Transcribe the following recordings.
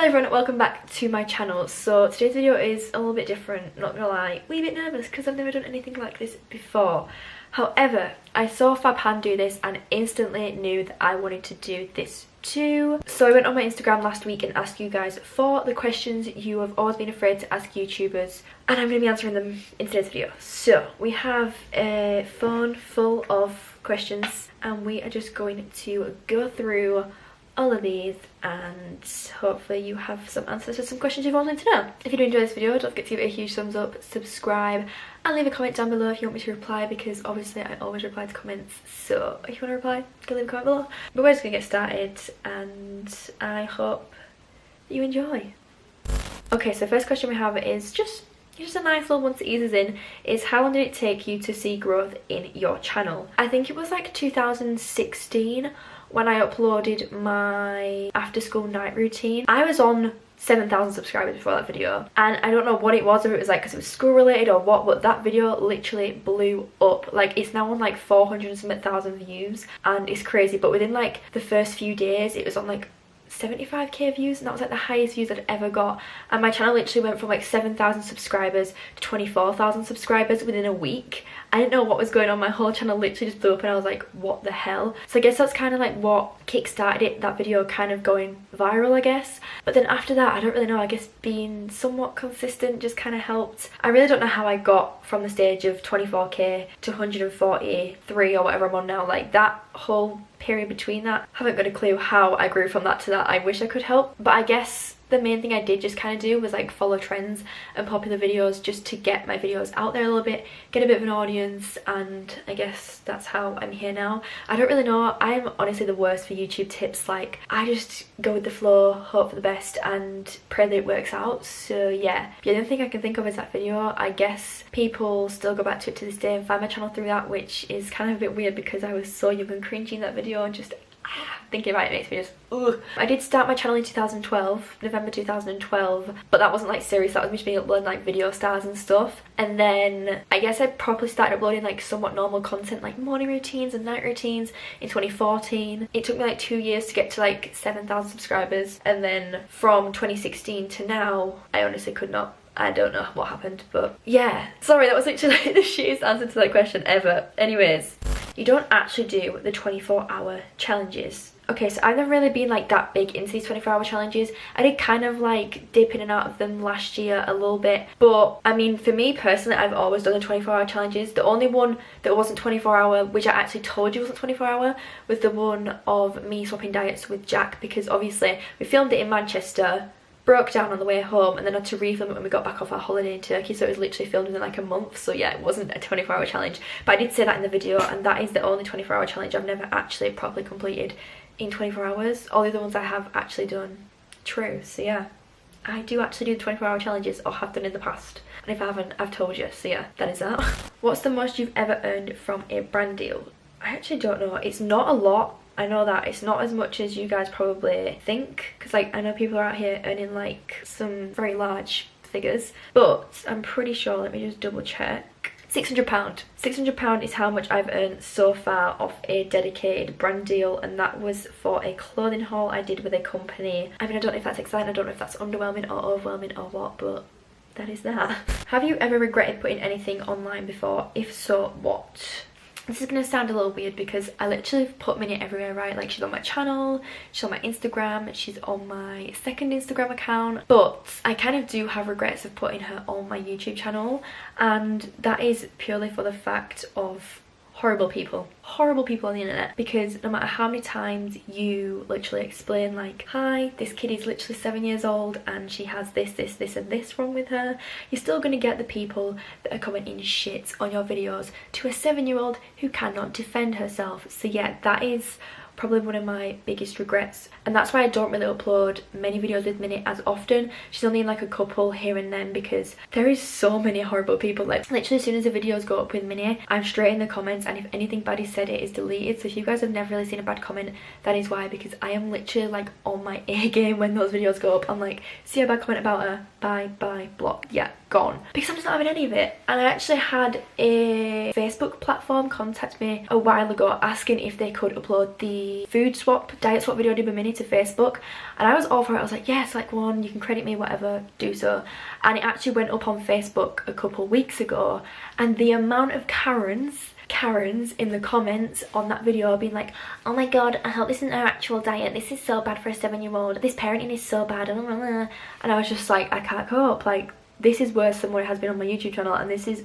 Hello everyone, welcome back to my channel. So today's video is a little bit different, not gonna lie, a wee bit nervous because I've never done anything like this before. However, I saw FAMINE do this and instantly knew that I wanted to do this too. So I went on my Instagram last week and asked you guys for the questions you have always been afraid to ask YouTubers, and I'm going to be answering them in today's video. So we have a phone full of questions and we are just going to go through all of these and hopefully you have some answers to some questions you've wanted to know. If you do enjoy this video, don't forget to give it a huge thumbs up, subscribe and leave a comment down below if you want me to reply, because obviously I always reply to comments, so if you want to reply, go leave a comment below. But we're just going to get started and I hope you enjoy. Okay, so first question we have is just a nice little one to ease us in, is how long did it take you to see growth in your channel? I think it was like 2016 when I uploaded my after school night routine. I was on 7,000 subscribers before that video, and I don't know what it was, if it was like because it was school related or what, but that video literally blew up. Like, it's now on like 400 and something thousand views and it's crazy, but within like the first few days it was on like 75k views, and that was like the highest views I'd ever got. And my channel literally went from like 7,000 subscribers to 24,000 subscribers within a week. I didn't know what was going on. My whole channel literally just blew up and I was like, what the hell? So I guess that's kind of like what kick-started it, that video kind of going viral, I guess. But then after that, I don't really know, I guess being somewhat consistent just kind of helped. I really don't know how I got from the stage of 24k to 143 or whatever I'm on now. Like, that whole period between that, haven't got a clue how I grew from that to that. I wish I could help, but I guess the main thing I did just kind of do was like follow trends and popular videos just to get my videos out there a little bit, get a bit of an audience, and I guess that's how I'm here now. I don't really know, I'm honestly the worst for YouTube tips. Like, I just go with the flow, hope for the best and pray that it works out. So yeah, the only thing I can think of is that video. I guess people still go back to it to this day and find my channel through that, which is kind of a bit weird because I was so young and cringy in that video, and just thinking about it makes me just ugh. I did start my channel in 2012, November 2012, but that wasn't like serious, that was me just being uploading like video stars and stuff. And then I guess I probably started uploading like somewhat normal content like morning routines and night routines in 2014. It took me like 2 years to get to like 7,000 subscribers, and then from 2016 to now I honestly could not, I don't know what happened, but yeah. Sorry, that was literally the shittiest answer to that question ever. Anyways, you don't actually do the 24-hour challenges. Okay, so I've never really been like that big into these 24-hour challenges. I did kind of like dip in and out of them last year a little bit, but I mean, for me personally, I've always done the 24-hour challenges. The only one that wasn't 24-hour, which I actually told you wasn't 24-hour, was the one of me swapping diets with Jack, because obviously we filmed it in Manchester, broke down on the way home, and then had to refilm it when we got back off our holiday in Turkey, so it was literally filmed within like a month. So yeah, it wasn't a 24-hour challenge, but I did say that in the video, and that is the only 24-hour challenge I've never actually properly completed in 24 hours. All the other ones I have actually done true. So yeah, I do actually do the 24-hour challenges, or have done in the past, and if I haven't, I've told you. So yeah, that is that. What's the most you've ever earned from a brand deal? I actually don't know. It's not a lot. I know that it's not as much as you guys probably think, because like I know people are out here earning like some very large figures, but I'm pretty sure, let me just double check, £600. £600 is how much I've earned so far off a dedicated brand deal, and that was for a clothing haul I did with a company. I mean, I don't know if that's exciting, I don't know if that's underwhelming or overwhelming or what, but that is that. Have you ever regretted putting anything online before? If so, what? This is going to sound a little weird because I literally put Minnie everywhere, right? Like, she's on my channel, she's on my Instagram, she's on my second Instagram account, but I kind of do have regrets of putting her on my YouTube channel, and that is purely for the fact of horrible people on the internet. Because no matter how many times you literally explain like, hi, this kid is literally 7 years old and she has this and this wrong with her, you're still going to get the people that are commenting shit on your videos to a 7-year-old who cannot defend herself. So yeah, that is probably one of my biggest regrets, and that's why I don't really upload many videos with Minnie as often. She's only in like a couple here and then, because there is so many horrible people. Like, literally as soon as the videos go up with Minnie, I'm straight in the comments, and if anything bad is said, it is deleted. So if you guys have never really seen a bad comment, that is why, because I am literally like on my A game when those videos go up. I'm like, see a bad comment about her, bye, block, yeah, gone, because I'm just not having any of it. And I actually had a Facebook platform contact me a while ago asking if they could upload the the food swap, diet swap video I did with Minnie to Facebook, and I was all for it. I was like, yes, like one, you can credit me, whatever, do so. And it actually went up on Facebook a couple weeks ago, and the amount of Karens in the comments on that video being like, oh my god, I hope this isn't our actual diet, this is so bad for a 7-year-old, this parenting is so bad, and I was just like, I can't cope, like this is worse than what it has been on my YouTube channel, and this is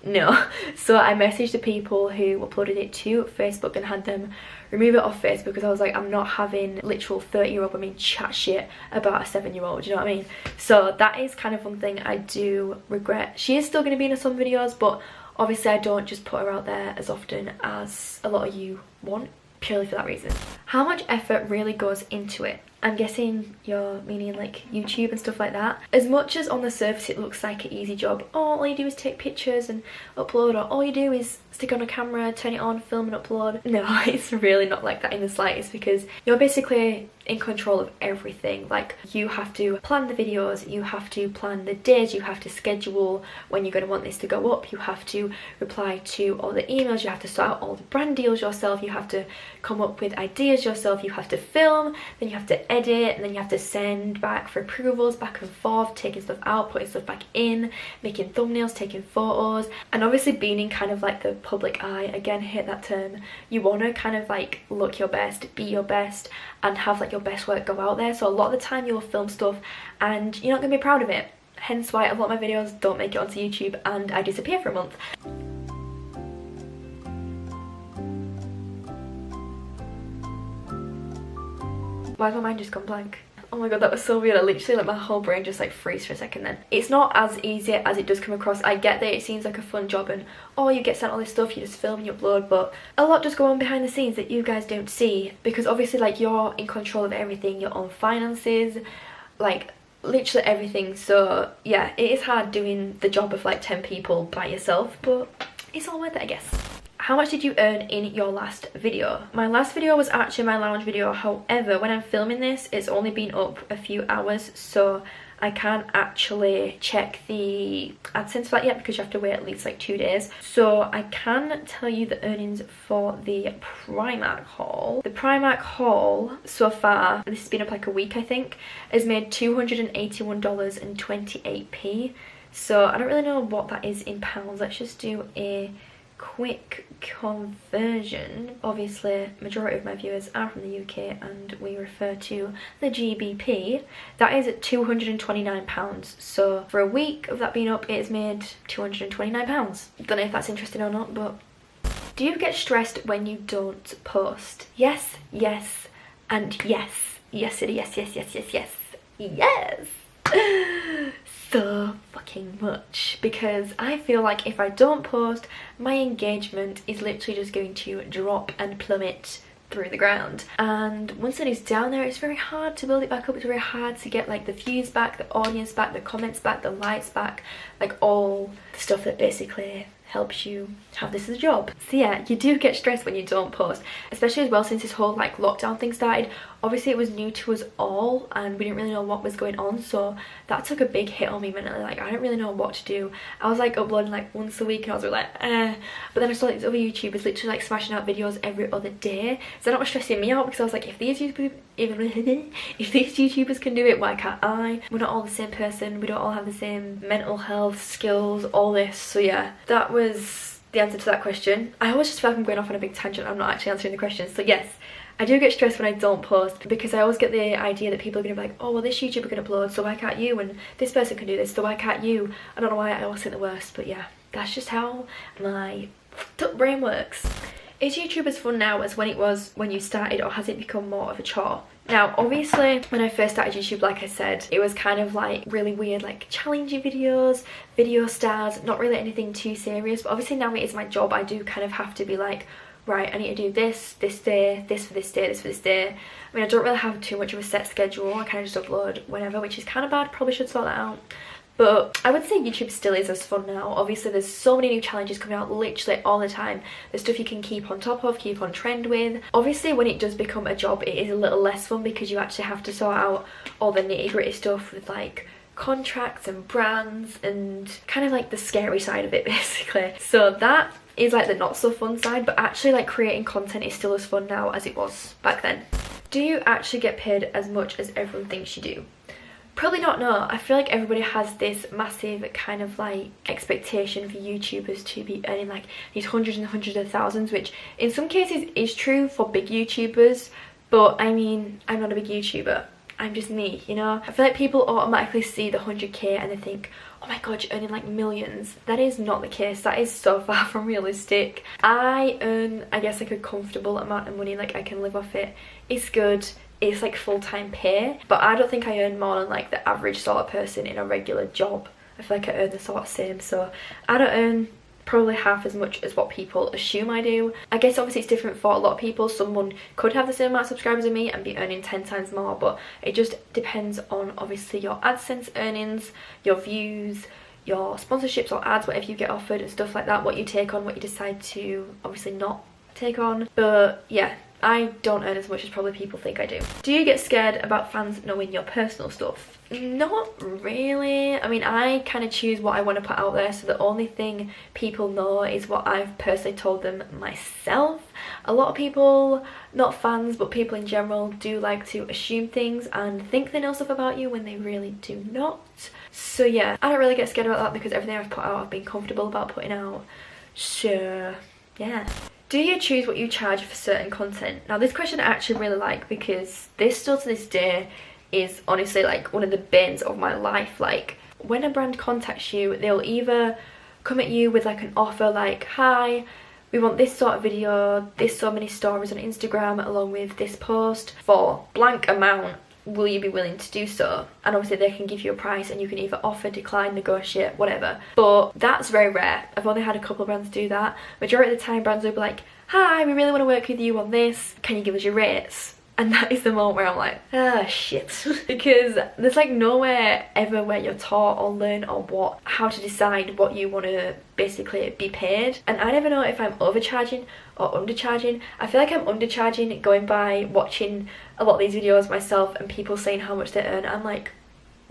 no. So I messaged the people who uploaded it to Facebook and had them remove it off Facebook, because I was like, I'm not having literal 30-year-old women chat shit about a 7-year-old, you know what I mean? So that is kind of one thing I do regret. She is still going to be in some videos, but obviously I don't just put her out there as often as a lot of you want, purely for that reason. How much effort really goes into it? I'm guessing you're meaning like YouTube and stuff like that. As much as on the surface it looks like an easy job, oh, all you do is take pictures and upload, or all you do is stick on a camera, turn it on, film and upload. No, it's really not like that in the slightest, because you're basically in control of everything. Like, you have to plan the videos, you have to plan the days, you have to schedule when you're going to want this to go up, you have to reply to all the emails, you have to sort out all the brand deals yourself, you have to come up with ideas yourself, you have to film, then you have to edit, and then you have to send back for approvals, back and forth, taking stuff out, putting stuff back in, making thumbnails, taking photos, and obviously being in kind of like the public eye, again, hate that term, you want to kind of like look your best, be your best, and have like your best work go out there. So a lot of the time you'll film stuff and you're not going to be proud of it, hence why a lot of my videos don't make it onto YouTube and I disappear for a month. Why has my mind just gone blank? Oh my god, that was so weird. I literally, like, my whole brain just like freeze for a second then. It's not as easy as it does come across. I get that it seems like a fun job and, oh, you get sent all this stuff, you just film and you upload, but a lot does go on behind the scenes that you guys don't see, because obviously like you're in control of everything, your own finances, like literally everything. So yeah, it is hard doing the job of like 10 people by yourself, but it's all worth it, I guess. How much did you earn in your last video? My last video was actually my lounge video, however when I'm filming this it's only been up a few hours, so I can't actually check the AdSense for that yet because you have to wait at least like 2 days. So I can tell you the earnings for the Primark haul. The Primark haul so far, and this has been up like a week I think, has made $281.28. So I don't really know what that is in pounds. Let's just do a quick conversion. Obviously majority of my viewers are from the UK and we refer to the GBP. That is at £229, so for a week of that being up it has made £229. Don't know if that's interesting or not, but do you get stressed when you don't post? Yes, yes, and yes. Yes, so fucking much, because I feel like if I don't post, my engagement is literally just going to drop and plummet through the ground, and once it is down there it's very hard to build it back up. It's very hard to get like the views back, the audience back, the comments back, the likes back, like all the stuff that basically helps you have this as a job. So yeah, you do get stressed when you don't post, especially as well since this whole like lockdown thing started. Obviously it was new to us all and we didn't really know what was going on, so that took a big hit on me mentally. Like I didn't really know what to do. I was like uploading like once a week and I was really like but then I saw like these other YouTubers literally like smashing out videos every other day, so that was stressing me out because I was like, if these YouTubers can do it, why can't I? We're not all the same person, we don't all have the same mental health skills, all this. So yeah, that was the answer to that question. I always just feel like I'm going off on a big tangent, I'm not actually answering the question. So yes, I do get stressed when I don't post, because I always get the idea that people are going to be like, oh well this YouTuber can upload, so why can't you, and this person can do this, so why can't you? I don't know why I always think the worst, but yeah, that's just how my brain works. Is YouTube as fun now as when it was when you started, or has it become more of a chore? Now obviously when I first started YouTube, like I said, it was kind of like really weird, like challenging videos, video stars, not really anything too serious, but obviously now it is my job. I do kind of have to be like, right, I need to do this day, this for this day, this for this day. I mean, I don't really have too much of a set schedule, I kind of just upload whenever, which is kind of bad, probably should sort that out. But I would say YouTube still is as fun now. Obviously there's so many new challenges coming out literally all the time. There's stuff you can keep on top of, keep on trend with. Obviously when it does become a job it is a little less fun, because you actually have to sort out all the nitty-gritty stuff with like contracts and brands and kind of like the scary side of it basically. So that is like the not so fun side, but actually like creating content is still as fun now as it was back then. Do you actually get paid as much as everyone thinks you do? Probably not, no. I feel like everybody has this massive kind of like expectation for YouTubers to be earning like these hundreds and hundreds of thousands, which in some cases is true for big YouTubers, but I mean, I'm not a big YouTuber. I'm just me, you know? I feel like people automatically see the 100k and they think, oh my god, you're earning like millions. That is not the case. That is so far from realistic. I earn, I guess, like a comfortable amount of money, like I can live off it. It's good. It's like full-time pay, but I don't think I earn more than like the average sort of person in a regular job. I feel like I earn the sort of same, so I don't earn probably half as much as what people assume I do. I guess obviously it's different for a lot of people. Someone could have the same amount of subscribers as me and be earning 10 times more, but it just depends on obviously your AdSense earnings, your views, your sponsorships or ads, whatever you get offered and stuff like that, what you take on, what you decide to obviously not take on. But yeah, I don't earn as much as probably people think I do. Do you get scared about fans knowing your personal stuff? Not really. I mean, I kind of choose what I want to put out there, so the only thing people know is what I've personally told them myself. A lot of people, not fans but people in general, do like to assume things and think they know stuff about you when they really do not. So yeah, I don't really get scared about that because everything I've put out I've been comfortable about putting out. So yeah. Do you choose what you charge for certain content? Now this question I actually really like because this still to this day is honestly like one of the bins of my life. Like when a brand contacts you, they'll either come at you with like an offer like, hi, we want this sort of video, this so many stories on Instagram along with this post for blank amount, will you be willing to do so? And obviously they can give you a price and you can either offer, decline, negotiate, whatever. But that's very rare. I've only had a couple of brands do that. Majority of the time brands will be like, hi, we really want to work with you on this, can you give us your rates? And that is the moment where I'm like, ah, shit. Because there's like nowhere ever where you're taught or learn or how to decide what you want to basically be paid. And I never know if I'm overcharging or undercharging. I feel like I'm undercharging going by watching a lot of these videos myself and people saying how much they earn. I'm like,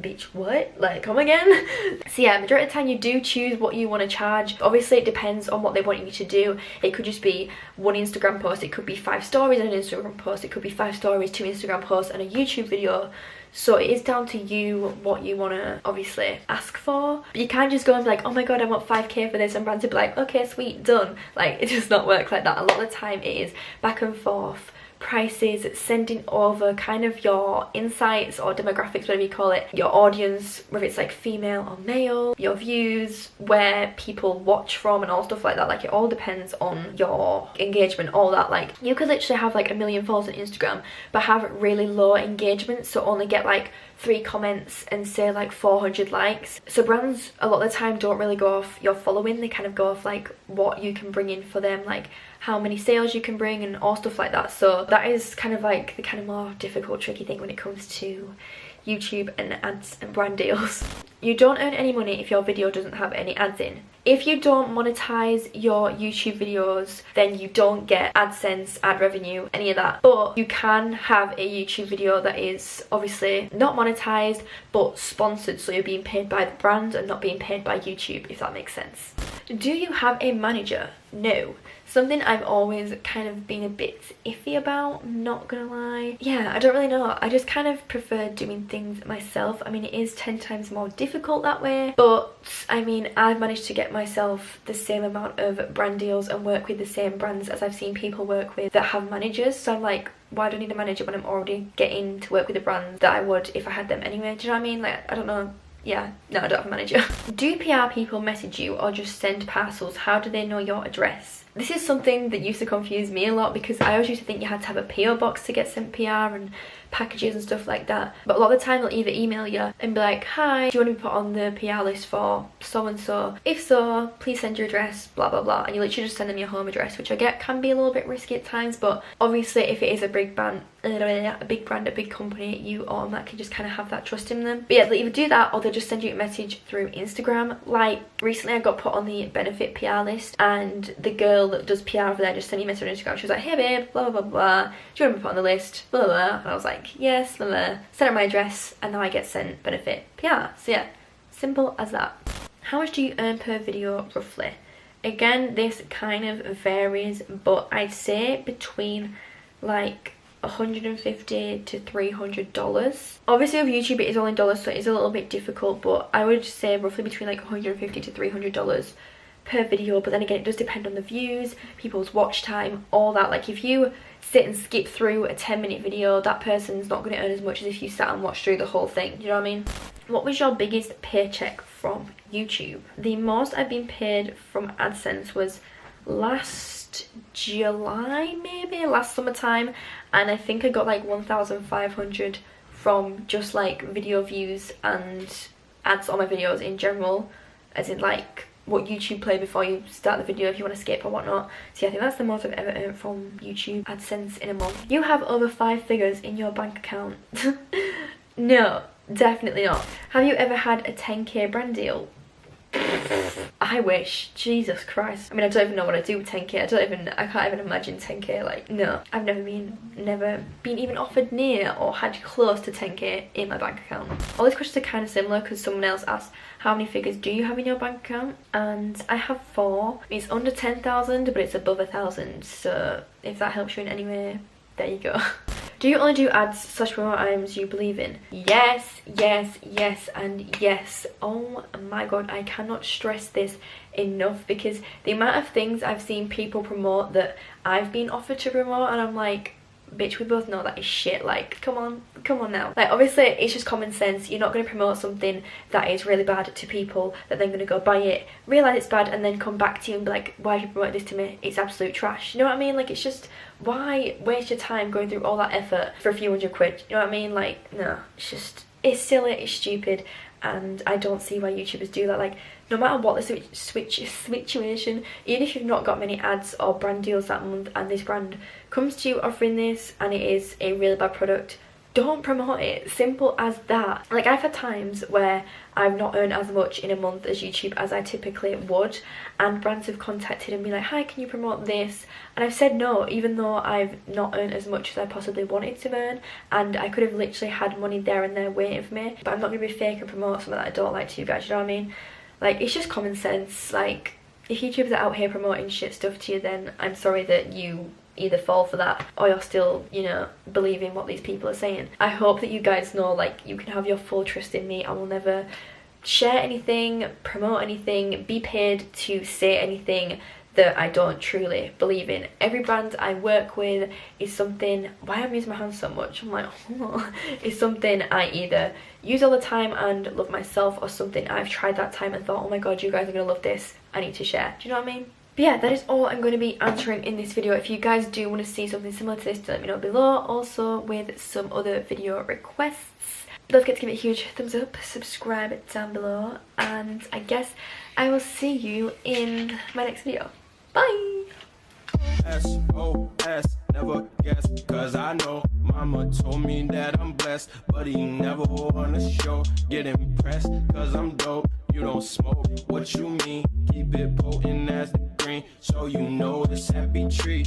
bitch, what? Like, come again? So yeah, majority of the time you do choose what you want to charge. Obviously it depends on what they want you to do. It could just be one Instagram post, it could be 5 stories and an Instagram post, it could be 5 stories, 2 Instagram posts and a YouTube video. So it is down to you what you want to obviously ask for. But you can't just go and be like, oh my god, I want 5k for this, and brands will be like, okay, sweet, done. Like, it does not work like that. A lot of the time it is back and forth, prices, sending over kind of your insights or demographics, whatever you call it, your audience, whether it's like female or male, your views, where people watch from and all stuff like that. Like, it all depends on your engagement, all that. Like, you could literally have like 1 million followers on Instagram but have really low engagement, so only get like 3 comments and say like 400 likes. So brands a lot of the time don't really go off your following, they kind of go off like what you can bring in for them, like how many sales you can bring and all stuff like that. So that is kind of like the kind of more difficult, tricky thing when it comes to YouTube and ads and brand deals. You don't earn any money if your video doesn't have any ads in. If you don't monetize your YouTube videos, then you don't get AdSense, ad revenue, any of that. But you can have a YouTube video that is obviously not monetized but sponsored, so you're being paid by the brand and not being paid by YouTube, if that makes sense. Do you have a manager? No. Something I've always kind of been a bit iffy about, I'm not gonna lie. Yeah, I don't really know. I just kind of prefer doing things myself. I mean, it is 10 times more difficult that way, but I mean, I've managed to get myself the same amount of brand deals and work with the same brands as I've seen people work with that have managers. So I'm like, why do I need a manager when I'm already getting to work with the brands that I would if I had them anyway? Do you know what I mean? Like, I don't know. Yeah, no, I don't have a manager. Do PR people message you or just send parcels? How do they know your address? This is something that used to confuse me a lot because I always used to think you had to have a PO box to get sent PR and packages and stuff like that. But a lot of the time they'll either email you and be like, hi, do you want to be put on the PR list for so and so? If so, please send your address, blah blah blah. And you literally just send them your home address, which I get can be a little bit risky at times, but obviously if it is a big brand, a big company, you automatically just kind of have that trust in them. But yeah, they'll either do that or they'll just send you a message through Instagram. Like recently I got put on the benefit PR list and the girl that does PR over there just sent me a message on Instagram. She was like, hey babe, blah blah blah blah, do you want to be put on the list, blah blah blah. And I was like, yes, blah blah. Sent her my address and now I get sent benefit PR. So yeah, simple as that. How much do you earn per video roughly? Again, this kind of varies, but I'd say between like $150 to $300. Obviously with YouTube it is all in dollars, so it is a little bit difficult, but I would say roughly between like $150 to $300 per video. But then again, it does depend on the views, people's watch time, all that. Like if you sit and skip through a 10-minute video, that person's not going to earn as much as if you sat and watched through the whole thing. You know what I mean? What was your biggest paycheck from YouTube? The most I've been paid from AdSense was last July, maybe last summertime, and I think I got like 1,500 from just like video views and ads on my videos in general, as in like what YouTube play before you start the video if you want to skip or whatnot. So yeah, I think that's the most I've ever earned from YouTube AdSense in a month. You have over 5 figures in your bank account. No, definitely not. Have you ever had a 10k brand deal? I wish. Jesus Christ. I mean, I don't even know what I do with 10k. I can't even imagine 10k. Like, no. I've never been even offered near or had close to 10k in my bank account. All these questions are kind of similar because someone else asked, how many figures do you have in your bank account? And I have 4. It's under 10,000, but it's above 1,000. So if that helps you in any way, there you go. Do you only do ads / promote items you believe in? Yes, yes, yes, and yes. Oh my god, I cannot stress this enough, because the amount of things I've seen people promote that I've been offered to promote, and I'm like, bitch, we both know that is shit. Like, come on now. Like, obviously it's just common sense. You're not going to promote something that is really bad to people that then going to go buy it, realise it's bad, and then come back to you and be like, why did you promote this to me? It's absolute trash. You know what I mean? Like, it's just, why waste your time going through all that effort for a few £100? You know what I mean? Like, no, it's just, it's silly, it's stupid, and I don't see why YouTubers do that. Like, no matter what the situation, even if you've not got many ads or brand deals that month and this brand comes to you offering this and it is a really bad product, don't promote it. Simple as that. Like, I've had times where I've not earned as much in a month as YouTube as I typically would, and brands have contacted and been like, hi, can you promote this? And I've said no, even though I've not earned as much as I possibly wanted to earn, and I could have literally had money there and there waiting for me. But I'm not going to be fake and promote something that I don't like to you guys, you know what I mean? Like, it's just common sense. Like, if YouTubers are out here promoting shit stuff to you, then I'm sorry that you either fall for that or you're still, you know, believing what these people are saying. I hope that you guys know, like, you can have your full trust in me. I will never share anything, promote anything, be paid to say anything that I don't truly believe in. Every brand I work with is something, why am I using my hands so much? I'm like, oh, is something I either use all the time and love myself, or something I've tried that time and thought, oh my god, you guys are gonna love this, I need to share. Do you know what I mean? But yeah, that is all I'm going to be answering in this video. If you guys do want to see something similar to this, let me know below, also with some other video requests. Don't forget to give it a huge thumbs up, subscribe down below, and I guess I will see you in my next video. Bye! S.O.S. never guess, cause I know mama told me that I'm blessed, but he never wanna show. Get impressed, cause I'm dope. You don't smoke, what you mean? Keep it potent as the green, so you know this Happytree.